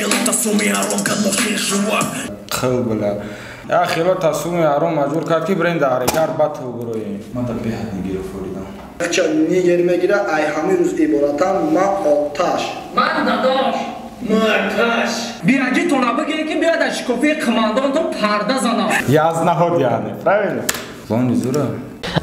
خلال تصومي هارون قد مخشي شوار خلبلا يا خلال تصومي هارون مجبور کرد که برین داره گر بطل بروی من در بیهد نگیره فوریدم اخچه نیگرمه گیره ای همه روز عبارتم ما آتش من داداش مرکش بیاجی تو نبگه که بیاد از شکوفی قماندان تو پرده زنم یاز نهود یعنی правильно лони зура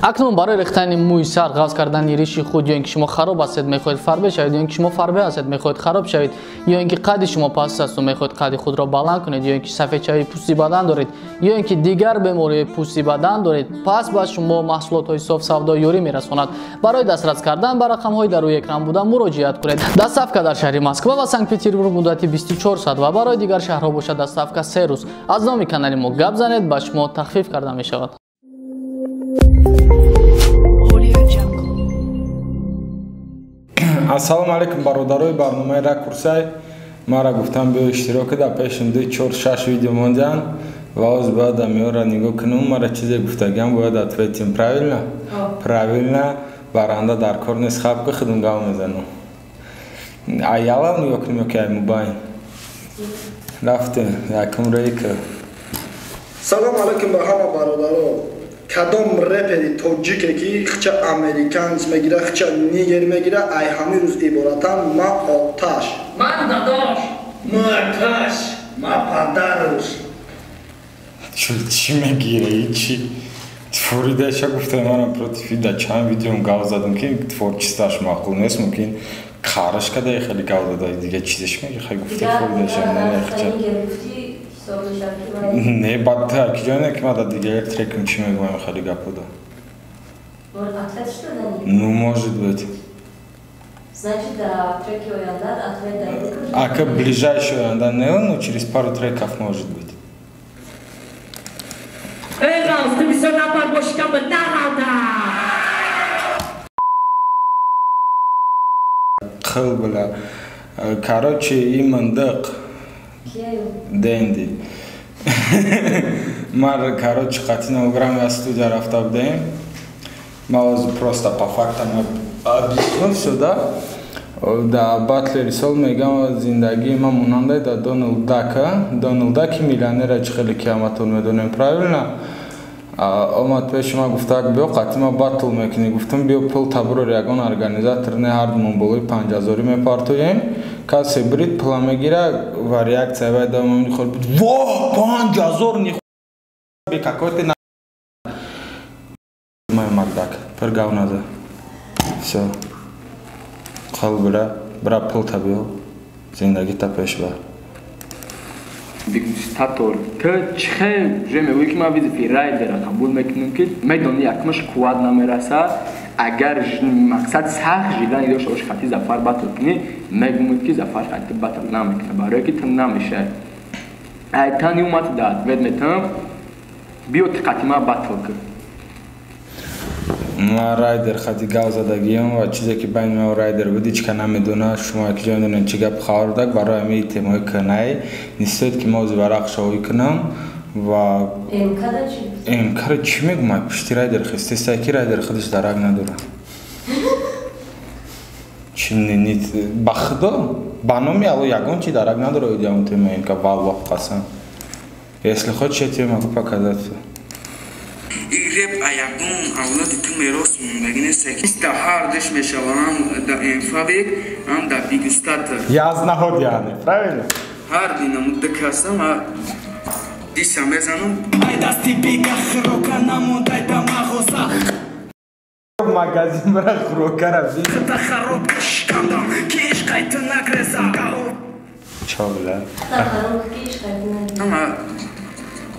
акнун барои рехтани мӯи сар ғаз кардани риши худ ё ин ки шумо хароб ҳастед мехоҳед фарбе шавед ё ин ки шумо фарбе ҳастед мехоҳед хароб шавед ё ин ки қадди шумо паст асту мехоҳед қадди худро баланд кунед ё ин ки сафедчаи пӯсти бадан доред ё ин ки дигар бемории пӯсти бадан доред пас ба шумо маҳсулотҳои соф савдо ёрӣ мерасонад барои дастрас кардан ба рақамҳои дар рӯи экран буда муроҷиат кунед доставка дар шаҳри москва ва санкт петербург муддати 24 соат ва барои дигар шаҳрҳо бошад доставка 3 рӯз аз номи канали мо гап занед ба шумо тахфиф карда мешавад. ассалому алайкум бародарои барномаи ракурсай мара гуфтам биё иштироки дар пешин 2-4-6 видео мондан ва оз бояд амиёра нигоҳ кунум мара чизе гуфтагиам бояд ответим правильно правильно баранда дар кор нест хабки худум гав мезанам аяла нигоҳ кунем ёки ай мубайн рафтем якум рейка салом алейкум ба ҳама бародаро кадом репери тоҷике ки хча американец мегира хча нигер мегира ай ҳами рӯз иборатан ма оташ من داداش مرکش ما پدرش чӣ мегира ичи форидаша гуфтам манам против да чанд видеом гав задам ки творчествоаш маъқул нест мумкин қараш кадаи хеле гав дадаи дига чизеш меги хай гуфти форидаша не бадтар ки ҷоне ки мада дига треким чӣ мегӯям хеле гапуда ну может быть Значит, да, треки оянда, ответ дают. А как ближайший оянда не он, но через пару треков может быть. ای راست تو بیسار نپر باشکم به نرده خل بلا короче и мандак денди мар короче қатина уграм я студия рафта будем мауз просто по фактам объясню всё да да батлери сол мегам зиндагии ман монандаи да Дональд Даки миллионера чӣ хеле киёматон медонем правильно омад пеши ман гуфта биё қатӣ ма батл мекунӣ гуфтам биё пул таброр ягон организатор не ҳардумон болои 5000 мепартоем касе брид пула мегира ва реакция вай да ман мехор буд во 5000 ни бе какой-то на май магдак пер гав наза всё қал бира пул табиё зиндагита пеш бар دیکتاتور که چه جمعه وی که ما ویزی فی رای در قبول میکنیم که میدونی یکمش قوت نمیرسه اگر مقصد سخت جیلان ایدوش اوش خطی زفر بطل کنی میگومید که زفر خطی بطل نمیکنه برای که تم نمیشه ایتانی اومد داد وید میتونم بیو تقاطی ما بطل کرد ما райдер хади гав задагиам ва чизе ки байни ма райдер буди чика намедона шумо яки ҷо медонед чӣ гап хабар дак барои ҳамаи темаҳои канаи нистоед ки мо варақ шавӣ кунам ва эмкара чӣ мегум ай пушти райдер хистеса ки райдер худаш дарак надора чӣ ба худо ба номи алло ягон чи дарак надора идиам тема эмка валлоҳ қасам если хочешь я тебе могу показать این رپ ایگون اولاد تو میراث مونده است که هردش میشوند در انفاق هم در بیگستات یاز نهود یعنی правильно هر دینم دکستم دیسم بزنم ای دستی بیگه خروکه نمونده دا مغوزه магазин бара хӯрока рафти خطا خراب کشکندم که عشق ایت نگرزه چا بلا اما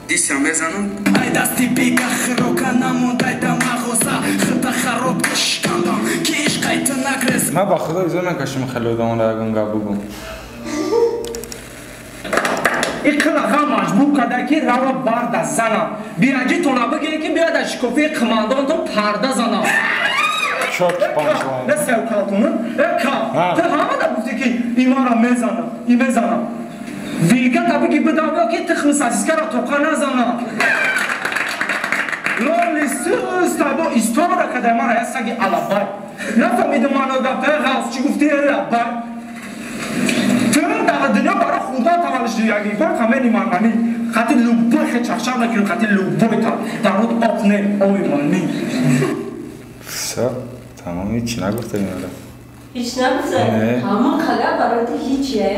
دیسم بزنم ای دستی بیگه خروکه نمونده دا مغوزه خطا خراب کشکندم که عشق ایت نگرزه من با خدا ایزا نکشم خیلی ادامون رگون گب بگم اقلاقا مجبور کرده که روا برد از زنم بیاجی تو نبگه که بیاد از شکوفی قماندان تو پرده زنم چوک پانچوان نه سوکاتونون اکا تو همه دا گفتی که ایمان را میزنم ویلگه تا بگی بدابیا که تخم سازیزکه را توقع نزنم لالی سوز تا با استواره که در من را سگی علابای نفهمیدم منو دا پیغاز چی گفتی علابای تو این در دنیا برای خدا яги бар камени мани хати любой хачашана ки хати любой та даруд окне ой мани Всё, tamam hiç ne guftin ora. Hiç ne güzel. Ama kaga barati hiç ya.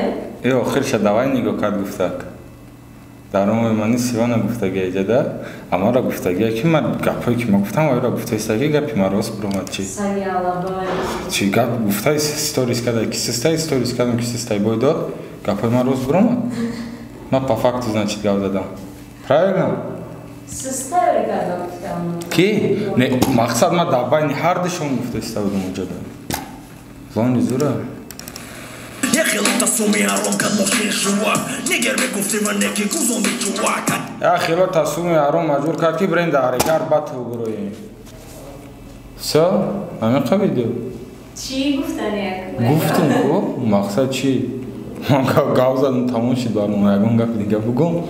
Yo, xirşa davay nigo kad guftak. Darum mani sivana guftagi ajada, amara guftagi ki mar gapoy ki ma guftam ayra guftayistagi gapi maros bromad chi. Sayala bay. Chi gap guftay stories kada ki sistay stories kadam ki sistay boydo gapoy maros bromad. Ma по факту значит gavdadam. Правильно? Sistay kada guftam. Ki ne maqsad ma dabay ni har dishon guftayistagum ajada. Zon zura. Ехилота суми аром кад мошин чувак Нигер мегуфти ман неки гузонди чувак Ехилота суми аром маҷбур кард ки бренда аригар батл гурои Всё, амиқа видео Чи гуфтан як? Гуфтим ку, мақсад чи? Ман гав задам тамом шид барам ягон гап дига бугум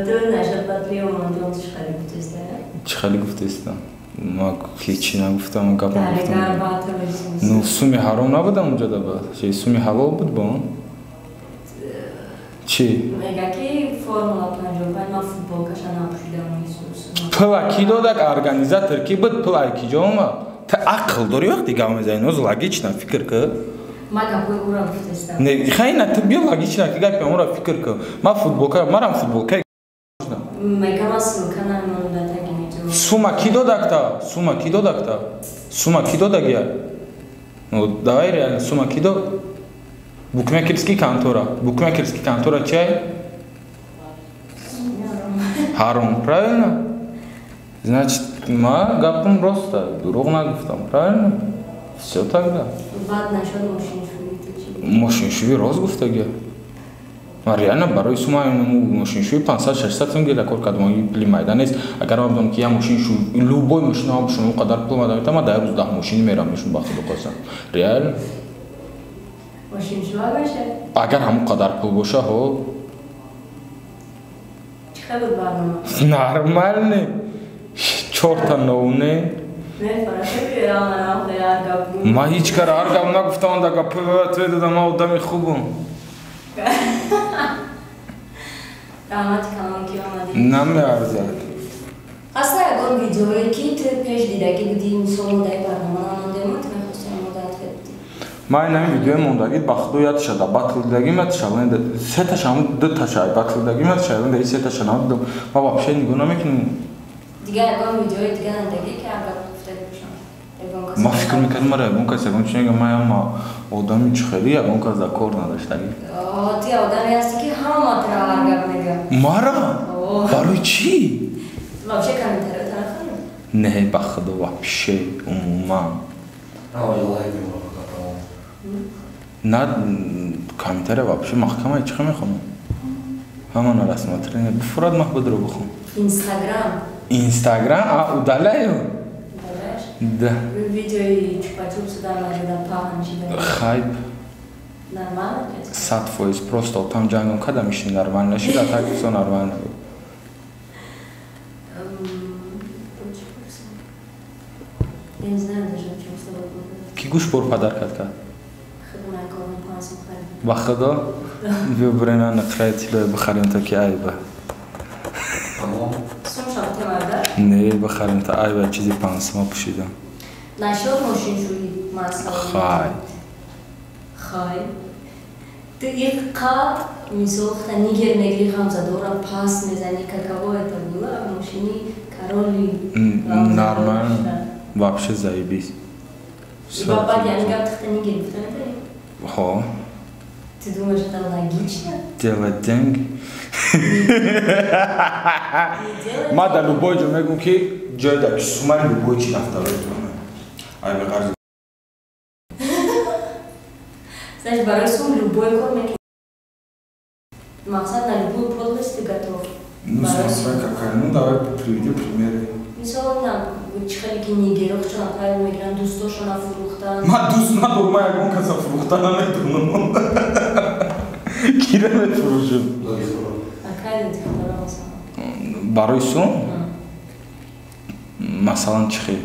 Ту нашад батли омондон чӣ хали гуфтаистан? Чӣ хали гуфтаистан? Ма ҳечи нагуфтам, гап нагуфтам. Даригар батл Ну, суми ҳаром набудам унҷода ба. Чи суми ҳалол буд ба он? Чи? Мега ки формула 55 ма футболкаша напӯшидам Исус. Пила ки додак организатор ки буд пила ки ҷома. Та ақл дори вақти гап мезани, ноз логично фикр кӣ. Ма гапои ӯро гуфтаистам. Не, хайна ты бил логично ки гапи онро фикр кӣ. Ма футболка, марам футболка. Мега ма сумка намонда Сума ки додакта? Сума ки додакта? Сума ки додагия? Ну, давай реально, сума ки дод? Букмекерский контора. Букмекерский контора чай? Харом, правильно? Значит, ма гапам роста, дуруғ нагуфтам, правильно? Всё тогда. Бад нашад мошиншуи. Мошиншуи рост гуфтагия? Ма реально барои сумаи мошиншуи 500-600 сум гира кор кардам пули майдан нест. Агар ман будам ки я мошиншуи любой мошина бошам он қадар пул мадан ма да рӯз 10 мошини мерам мешун ба худо қосам. Реально? Мошиншуа баша? Агар ҳамон қадар пул боша ҳо. Чӣ хабар барнома? Нормальне. 4 та новне. Не, фарашаки раманам хаяр гапу. Ма ҳеҷ кара ҳар гап нагуфтам, да гапи тве дадам, ма одами хубам. Рамати камон ки омади. Намеарзад. Асла ягон видеое ки ту пеш дидаги буди солодаи барномаам мондему ту мехостӣ модат кардӣ. Ма инами видеои мондаги ба худо ятшада батлдаги матшаванда сеташам дуташа батлдаги матшаванда и сеташа надам. Ма вообще нигоҳ намекунам. Дига ягон видеои дига надаги ки агар гуфта бошам. Ма фикр мекардам мара ягон кас ягон чӣ мегам ма ама одами чӣ хеле ягон кас да кор надаштаги. Ти одаме ҳасти ки ҳаматра ҳар гап мегӯям. Мара? Барои чӣ? Вообще комментария тарафам? Не, ба худо вообще умуман. На комментария вообще маҳкама чӣ мехонам? Ҳамана расматрини буфурад маҳбудро бихон. Инстаграм. Инстаграм? А, удаляю? Удаляш? Да. Видеои чупа-чупсу дар маҷода паҳн шида. Хайп. Нормально? 100% просто там ҷангам када мишини нормально шида, так всё нормально. Я не знаю даже, о чем с тобой говорить. Ки гӯш бор падар кадка? Худмай корм пансум харид. Ба худо? Бибрина нақратило бихарим та ки айба. Сум шахте марда? Не, бихарим та айба чизи пансума пушидам. Нашёд мошиншуи масъала. Хай. Хай. Ты иққад мисол хта нигер мегири хамзадора пас мезани какаво это было, мошини короли. Нормально. Вообще заебись. Баба, я не гад хта нигер гуфтанадари? Хо. Ты думаешь, это логично? Делать деньги. Ма да любой ҷо мегӯм ки ҷои да ки сумаи любой чӣ рафтарое кунам. Ай беқарз. Знаешь, барои сум любой кор мекунӣ. Мақсад на любую подлость ты готов. Ну, смотри, какая. Ну, давай приведи примеры. Мисол, чӣ хеле ки нигерохчо направил мегиранд, дӯстошо нафурӯхтанд. Ма дӯст надор, ма ягон каса фурӯхта наметавонам. Кира мефурӯшам. Акай дед хабарам. Барои сум? Масалан чӣ хел?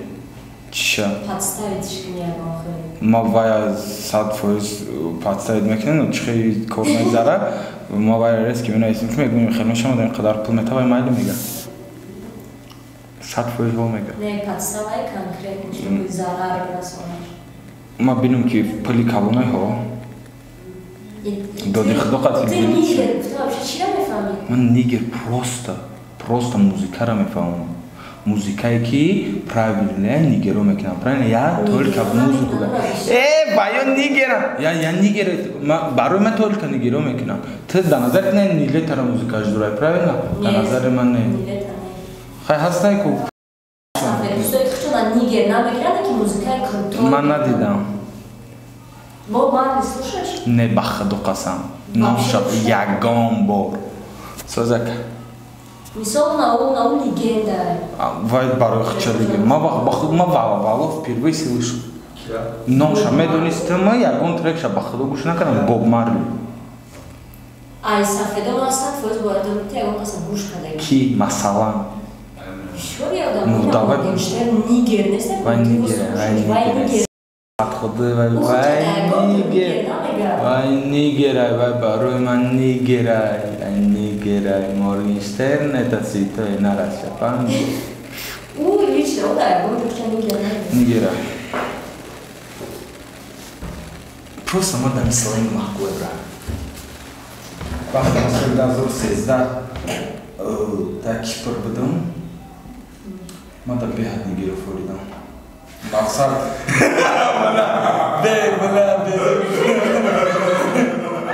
چه؟ پادستاویدش کنیم آخری. ما باید 100 فوز پادستاوید میکنیم چه کار میذاره ما باید ریسک که می‌نویسیم چون میگیم خیلی شما در این قدر پول میتوای مایل میگه 100 فوز ها میگه نه پادستاوی کنکریت میشه ضرر برسونه. ما بینم که پولی کابونه ها دادی خدا قطعی بیدی نیگر گفته چی را میفهمی؟ من نیگر پروستا موزیکا را میفهمم موزیکایی که правильно نیگرو میکنم правильно я только музыку باید نیگرم я نیگر برای من только نیگرو میکنم تو در نظر نه نیله تر موزیکاش داره правильно در نظر من نه خیلی هستای کو دوستای خودم نیگر نمیگیرن که موزیکای کنترل من ندیدم با من слушаешь نه بخدا قسم نامشب یگان بار سازک مثال на ум легенда باید برای خچه دیگه ما والا впервые слышу نامشب میدونستم ما یگان ترکش بخدا گوش نکردم بوب مارلی ай сафеда у нас фоз вард тягон қасам гӯш кардем ки масалан шур ёдам давай нигер нест вай нигер خدا وای نیگرای وای برای من نیگرای مورگنشترن تسیتو نراشه فهمی او лично да буду что نیگرای просто ما دم سلنگ محقوه برای وقتی مثل 2013 تا کیپر بدم ما دا بیاد نیگرو فوریدم مقصد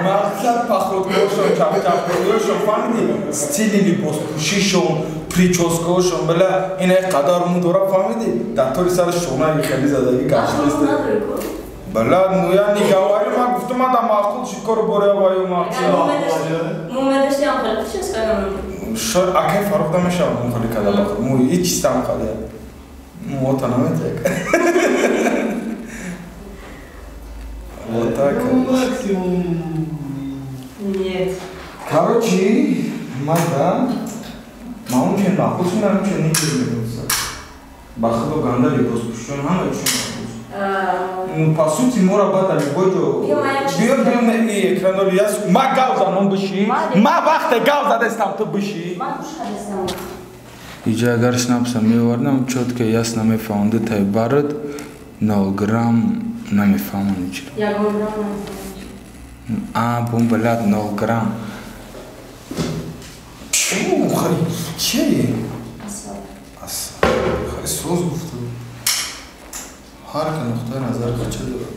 مقصد پخودگوشون چپچپگوشون فهمیدی ستیلی لیباس پوشیشون پریچوسکوشون بله این قدر مون داره فهمیدی در طوری سر شونه خیلی زدگی کشتسته بله مویا نگواری من گفتم من در مقصود شکر باره بایو مقصد مومدشتی هم خیلی چیز کنم شاید اکه فرق نمیشه اون خیلی کده بخور موی هیچ چیز هم خده вот она так. Вот так. Нет. Короче, мадам, маму чем бахуш не нам чем не перемешивается. Бахло гандали поспушен, мама чем. Ну по сути мора бата любой то. Био не экраноли яс. Ма гауза non биши. Ма вахте гауза дестам то биши. Ма кушха дестам. Иджа агар шнапса меварнам чётко ясно мефаунде тай барад 0 грамм намефама ничего. Я грамм. Бум блядь 0 грамм. Чё, хай, чё? Ас. Хай соз гуфту. Ҳар ка нуқтай назар қача дора.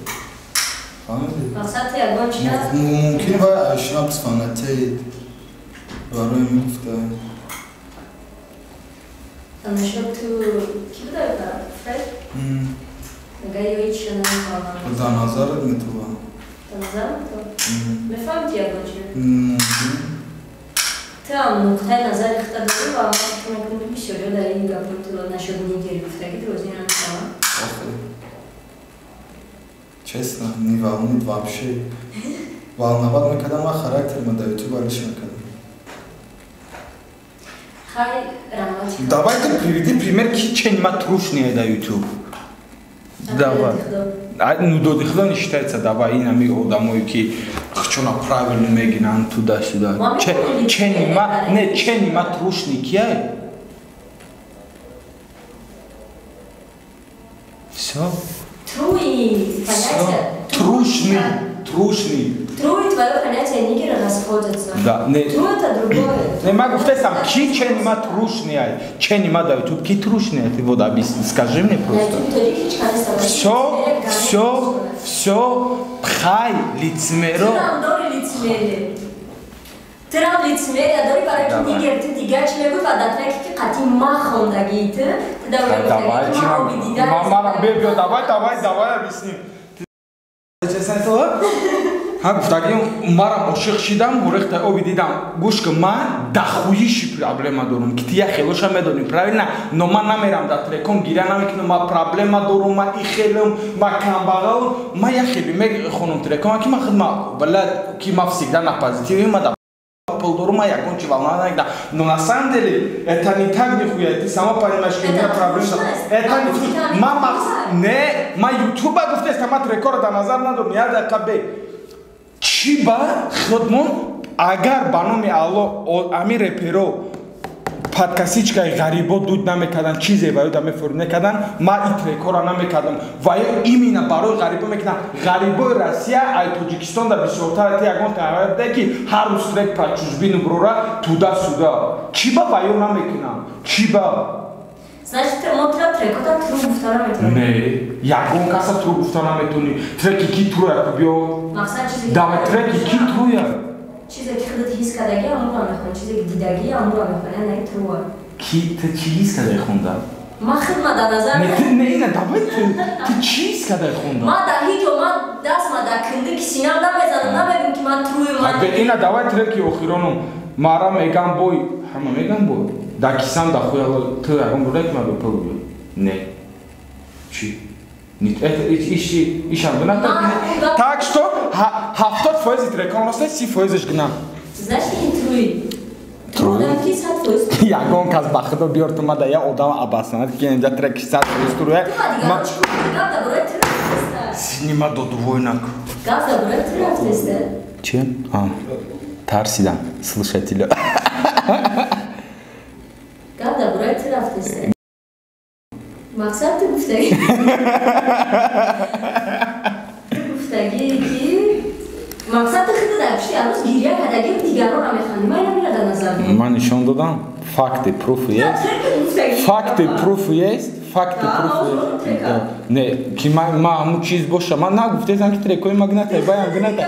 Фаҳмиди? Мақсад я гонча. Мумкин ва шнапс фанатаи барои мегуфта. А насчет куда это? Фред? Гаевич на Да, назар не това. Назар то? Мефам тия гонча. Там нуқтай назар ихта дори ва ама кунакунди бисёр ёда ин гапоту насчет нигери гуфтаги розина сама. Честно, не волнует вообще. Волновать мы когда мы характер мы до ютуба лишь когда. Давай ты приведи пример чем матрушные до YouTube. Давай. Ну до дихла не считается, давай и нами домой ки хочу на правильно мегинан туда-сюда. Чем матрушник я? Все. Труи, понятие? Трушный. Труи твое понятие нигера расходятся. Да, не. Тру это другое. Не могу сказать сам, чем матрушный, чем ма да тут ки трушный, ты вот объясни, скажи мне просто. Все, хай лицемеро. Трам лицемерие, дори бараки нигер ты дигач мегу падатраки ки қати ма хондагии ты давай мама бебё давай объясни честно то ها گفتم مرا عاشق شدم ورخت آبی دیدم گوش که من دخویشی پرابلم دارم که تیا خیلیش هم میدونی правильно но من نمیرم در تلکون گیره نمیکنم ما پرابلم دارم ما ایخیلم ما کمبغل ما یه خیلی میخونم تلکون که ما خدمت بلد که ما فسیدن نپازیتیوی ما пул дорум, ягон чи волна нагда. Но на самом деле это не так нихуя, ты сама понимаешь, что у меня проблема. Это не мама, не, ма ютуба гуфте, сама рекорда назар надо, мне надо кабе. Чиба, ходмон, агар баноми алло, ами реперо, подкастичкаи ғарибо дуд намекардан чизе ваёда мефурд мекардан ма ит рекора намекардам ваё именно барои ғарибо мекардам ғарибои Россия ай Тоҷикистонда бисёртар ти ягон таварда ки ҳар рӯз трек па чужбину брора туда-суда чиба ваё намекунам чиба Значит, мо трекота тру гуфта наметонӣ? Не, ягон каса тру гуфта наметонӣ. Треки ки труя биё. Мақсад чизе давай треки ки труя. Чизе ки худат ҳис кардаги амро мехонӣ, чизе ки дидаги амро мехонӣ, не труа. Ки ты чи ҳис кардаи хунда? Ма хидма да назар. Не, не, давай ты чи ҳис кардаи хунда? Ма да ҳиҷо ма даст ма да кинди ки синам намезанам, намегӯм ки ман труи ма. Абе ина давай треки охиронум. Мара мегам бой, ҳама мегам бой. Да кисам да хуяла ты ягон бурек ма бепълбио. Не. Чи? Это ишам гна так. Так что 70% рекламностай 30% гна. Значит, ин труи. Труи. Ки 100%. Ягон кас ба худо биёр ту ма да я одам абаснад ки инҷа треки 100% труя. Ма гавда бурек труи. Снима до двойнак. Гавда бурек труи. Че? Тарсидам слушателю. Гавда бурек труи. Мақсад ты гуфтаги. Гуфтаги ки мақсад худа дашти арӯз гирия кардаги дигаронро мехонӣ ман намеяда назар ман нишон додам факти пруф есть факти пруф есть факти пруф есть не ки ман ҳамун чиз боша ман нагуфтаам ки трекои ма гнатай ваям гнатай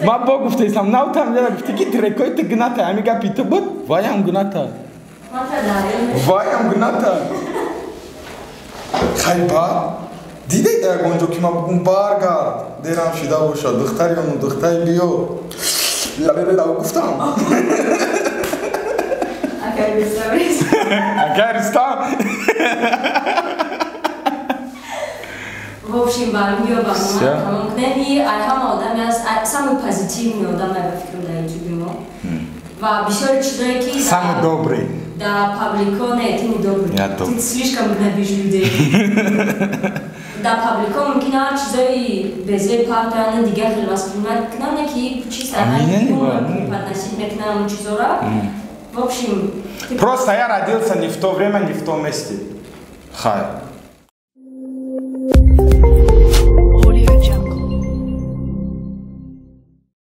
ман бо гуфтаам навтам гуфти ки трекои ту гнатай ҳами гапи ту буд ваям гнатай ваям гнатай хайба дидед ягонҷо ки ман бугум баргард дерам шида боша духтариёну духтари биё лабебеда гуфтам агаристам В общем, бармиёбам тамом кунем и ҳама одаме аст самый позитивный одам ай ба фикрам дар ютуби мо ва бисёри чизое ки самый добрый да паблико не ты не добрый ты слишком гнобишь людей да паблико мумкина чизои безе партияна дигар хеле воспринимать кунам не ки чисто подносить мекунам ҳамун чизора в общем просто я родился не в то время не в том месте хай